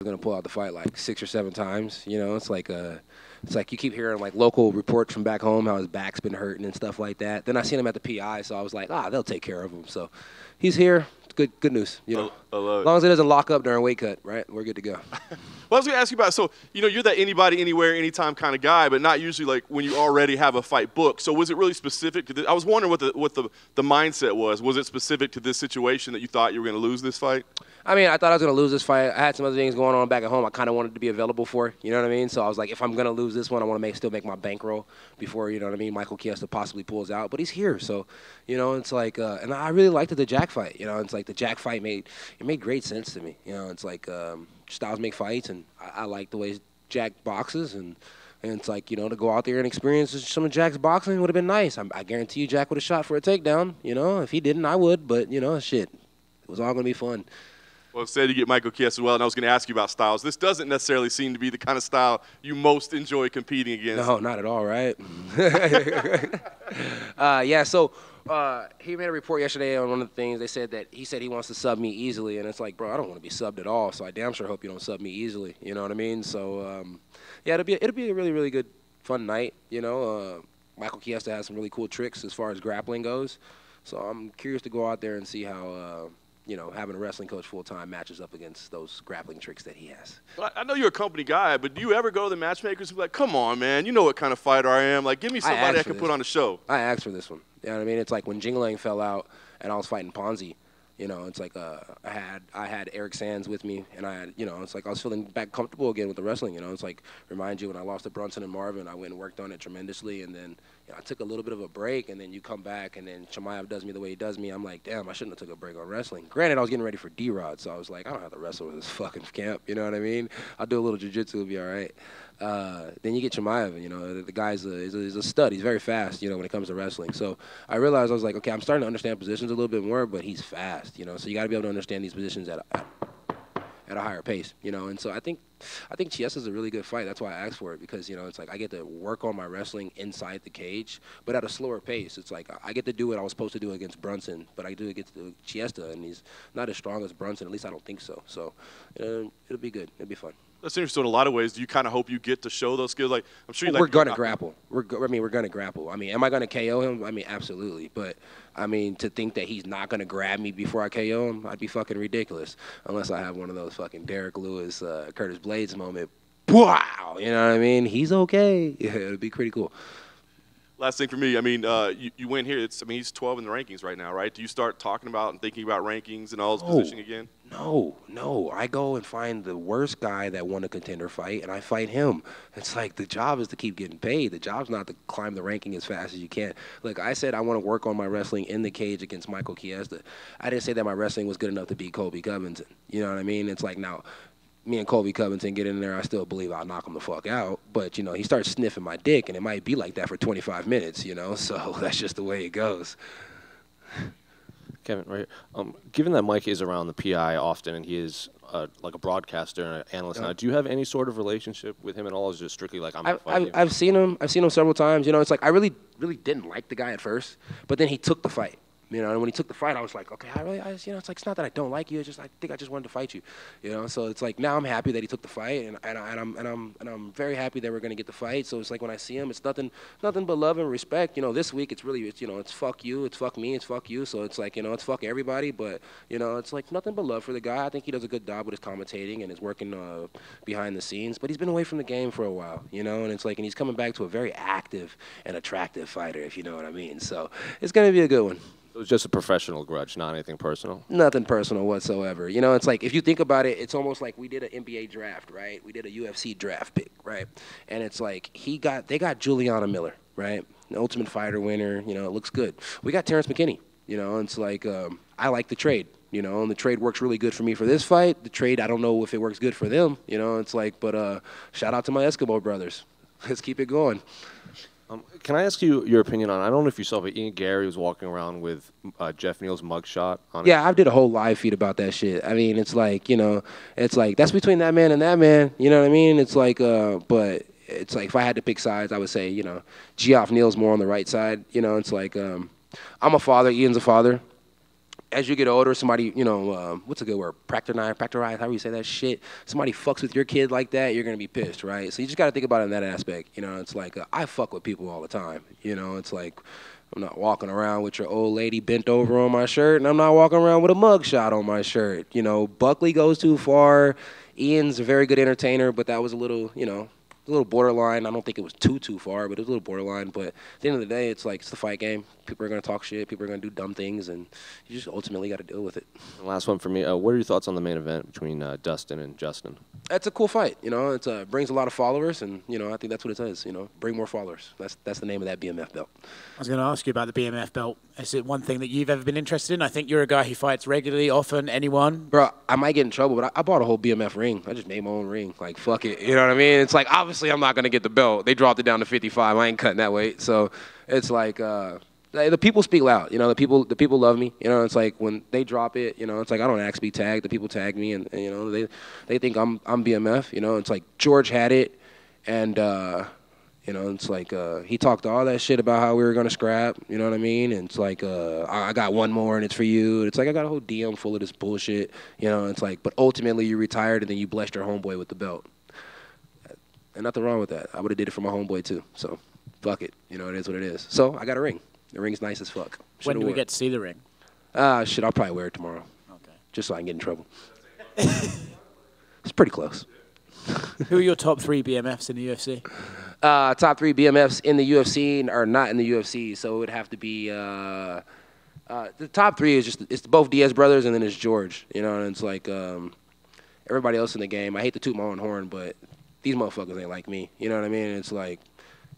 gonna pull out the fight like 6 or 7 times. It's like you keep hearing like local reports from back home how his back's been hurting and stuff like that. Then I seen him at the PI, so I was like, they'll take care of him. So he's here. Good news. I love As long as it doesn't lock up during weight cut, right? We're good to go. Well, I was going to ask you about, so, you're that anybody, anywhere, anytime kind of guy, but not usually like when you already have a fight booked. So was it really specific to this? I was wondering what the mindset was. Was it specific to this situation that you thought you were going to lose this fight? I mean, I thought I was going to lose this fight. I had some other things going on back at home I kind of wanted to be available for, you know what I mean? So I was like, if I'm going to lose this one, I want to still make my bankroll before, you know what I mean, Michael Chiesa possibly pulls out. But he's here, so, it's like, and I really liked the Jack fight. It's like the Jack fight made great sense to me. It's like styles make fights, and I like the way Jack boxes, and it's like, to go out there and experience some of Jack's boxing would have been nice. I guarantee you Jack would have shot for a takedown, If he didn't, I would, but, shit, it was all going to be fun. Well, instead you get Michael Chiesa as well, and I was going to ask you about styles. This doesn't necessarily seem to be the kind of style you most enjoy competing against. No, not at all, right? So he made a report yesterday on one of the things. They said that he said he wants to sub me easily, and it's like, bro, I don't want to be subbed at all, so I damn sure hope you don't sub me easily. You know what I mean? So, it'll be a really, really good, fun night, Michael Chiesa has some really cool tricks as far as grappling goes, so I'm curious to go out there and see how having a wrestling coach full-time matches up against those grappling tricks that he has. I know you're a company guy, but do you ever go to the matchmakers and be like, come on, man, you know what kind of fighter I am. Like, give me somebody I can put on the show. I asked for this one. You know what I mean? It's like when Jingling fell out and I was fighting Ponzi, it's like I had Eric Sands with me, and I had, it's like I was feeling back comfortable again with the wrestling, It's like, remind you when I lost to Brunson and Marvin, I went and worked on it tremendously, and then I took a little bit of a break, and then you come back, and then Chimaev does me the way he does me. I'm like, damn, I shouldn't have took a break on wrestling. Granted, I was getting ready for D-Rod, so I was like, I don't have to wrestle with this fucking camp, you know what I mean? I'll do a little jiu-jitsu, it'll be all right. Then you get Chimaev, the guy's is a stud. He's very fast, when it comes to wrestling. So I realized, I was like, okay, I'm starting to understand positions a little bit more, but he's fast, so you got to be able to understand these positions at a higher pace, and so I think Chiesa's a really good fight. That's why I asked for it, because, it's like I get to work on my wrestling inside the cage, but at a slower pace. It's like I get to do what I was supposed to do against Brunson, but I do it against Chiesa, and he's not as strong as Brunson. At least I don't think so. So it'll be good. It'll be fun. That's interesting. In a lot of ways, do you kind of hope you get to show those skills? Like, I'm sure we're going to grapple. We're going to grapple. I mean, am I going to KO him? I mean, absolutely. But, I mean, to think that he's not going to grab me before I KO him, I'd be fucking ridiculous. Unless I have one of those fucking Derek Lewis, Curtis Blades moment. Wow! You know what I mean? He's okay. Yeah, it'll be pretty cool. Last thing for me, I mean, you win here. He's 12 in the rankings right now, right? Do you start talking about and thinking about rankings and all his positioning again? No. I go and find the worst guy that won a contender fight, and I fight him. It's like the job is to keep getting paid. The job's not to climb the ranking as fast as you can. Look, I said I want to work on my wrestling in the cage against Michael Chiesa. I didn't say that my wrestling was good enough to beat Colby Covington. You know what I mean? It's like now, me and Colby Covington get in there, I still believe I'll knock him the fuck out. But, he starts sniffing my dick, and it might be like that for 25 minutes, So that's just the way it goes. Kevin, right here. Given that Mike is around the PI often, and he is like a broadcaster and an analyst now, do you have any sort of relationship with him at all? Or is it just strictly like I've seen him. I've seen him several times. It's like I really didn't like the guy at first, but then he took the fight. And when he took the fight, I was like, okay, it's like, it's not that I don't like you. It's just I think I just wanted to fight you, So it's like now I'm happy that he took the fight, and I'm very happy that we're gonna get the fight. So it's like when I see him, it's nothing but love and respect. This week it's really it's fuck you, it's fuck me, it's fuck you. So it's like it's fuck everybody, but it's like nothing but love for the guy. I think he does a good job with his commentating and is working behind the scenes. But he's been away from the game for a while, and it's like, and he's coming back to a very active and attractive fighter, if you know what I mean. So it's gonna be a good one. It was just a professional grudge, not anything personal? Nothing personal whatsoever. It's like, if you think about it, it's almost like we did an NBA draft, right? We did a UFC draft pick, right? And it's like they got Juliana Miller, right? An Ultimate Fighter winner, it looks good. We got Terrence McKinney, it's like I like the trade, and the trade works really good for me for this fight. The trade, I don't know if it works good for them, it's like, but shout out to my Eskimo brothers. Let's keep it going. Can I ask you your opinion on, I don't know if you saw, but Ian Gary was walking around with Jeff Neal's mugshot on it. Yeah, I did a whole live feed about that shit. I mean, it's like, it's like, that's between that man and that man, you know what I mean? It's like, but it's like, if I had to pick sides, I would say, Geoff Neal's more on the right side, it's like, I'm a father, Ian's a father, as you get older, somebody, what's a good word? Practorize, however you say that shit. Somebody fucks with your kid like that, you're going to be pissed, right? So you just got to think about it in that aspect. It's like I fuck with people all the time. It's like I'm not walking around with your old lady bent over on my shirt, and I'm not walking around with a mug shot on my shirt. Buckley goes too far. Ian's a very good entertainer, but that was a little borderline. I don't think it was too far, but it was a little borderline. But at the end of the day, it's like it's the fight game. People are going to talk shit. People are going to do dumb things, and you just ultimately got to deal with it. Last one for me. What are your thoughts on the main event between Dustin and Justin? That's a cool fight. It brings a lot of followers, and I think that's what it says. Bring more followers. That's the name of that BMF belt. I was going to ask you about the BMF belt. Is it one thing that you've ever been interested in? I think you're a guy who fights regularly, often, anyone. Bro, I might get in trouble, but I bought a whole BMF ring. I just made my own ring. Like, fuck it. You know what I mean? It's like, obviously, I'm not going to get the belt. They dropped it down to 55. I ain't cutting that weight. So it's like, the people speak loud. The people love me. It's like when they drop it, it's like I don't ask to be tagged. The people tag me, and they think I'm BMF. It's like George had it, and it's like he talked all that shit about how we were gonna scrap. You know what I mean? And it's like I got one more, and it's for you. It's like I got a whole DM full of this bullshit. It's like, but ultimately you retired, and then you blessed your homeboy with the belt. And nothing wrong with that. I would have did it for my homeboy too. So fuck it. It is what it is. So I got a ring. The ring's nice as fuck. When do we get to see the ring? I'll probably wear it tomorrow. Okay. Just so I can get in trouble. It's pretty close. Who are your top 3 BMFs in the UFC? Top 3 BMFs in the UFC are not in the UFC, so it would have to be the top 3 is it's both Diaz brothers, and then it's George. And it's like everybody else in the game. I hate to toot my own horn, but these motherfuckers ain't like me. You know what I mean? It's like,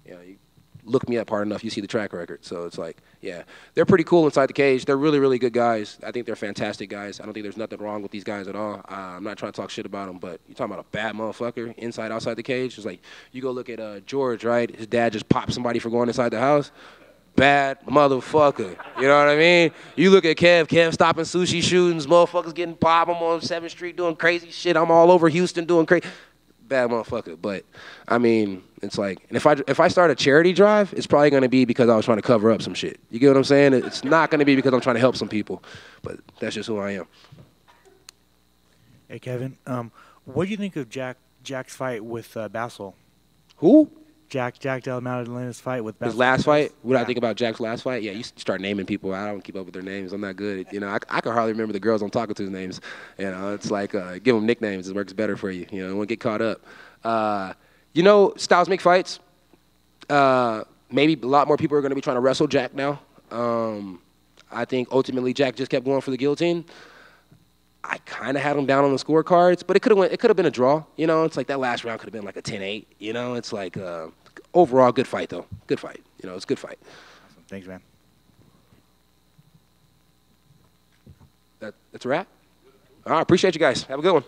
you look me up hard enough, you see the track record. So it's like, yeah, they're pretty cool inside the cage. They're really, really good guys. I think they're fantastic guys. I don't think there's nothing wrong with these guys at all. I'm not trying to talk shit about them, but you're talking about a bad motherfucker inside, outside the cage. It's like you go look at George, right? His dad just popped somebody for going inside the house. Bad motherfucker. You know what I mean? You look at Kev stopping sushi shootings, motherfuckers getting popped. I'm on 7th Street doing crazy shit. I'm all over Houston doing crazy. Bad motherfucker. But I mean, it's like, and if I start a charity drive, it's probably going to be because I was trying to cover up some shit. You get what I'm saying? It's not going to be because I'm trying to help some people. But that's just who I am. Hey Kevin, what do you think of Jack's fight with Bassel? Who? Jack Della Madalena's fight with Bassel. His last fight? What do I think about Jack's last fight? Yeah, you start naming people. I don't keep up with their names. I'm not good. I can hardly remember the girls I'm talking to's names. It's like give them nicknames. It works better for you. Don't get caught up. Styles make fights. Maybe a lot more people are going to be trying to wrestle Jack now. I think ultimately Jack just kept going for the guillotine. I kind of had him down on the scorecards, but it could have been a draw. It's like that last round could have been like a 10-8. It's like overall good fight though. Good fight. It's a good fight. Awesome. Thanks, man. That's a wrap. All right, appreciate you guys. Have a good one.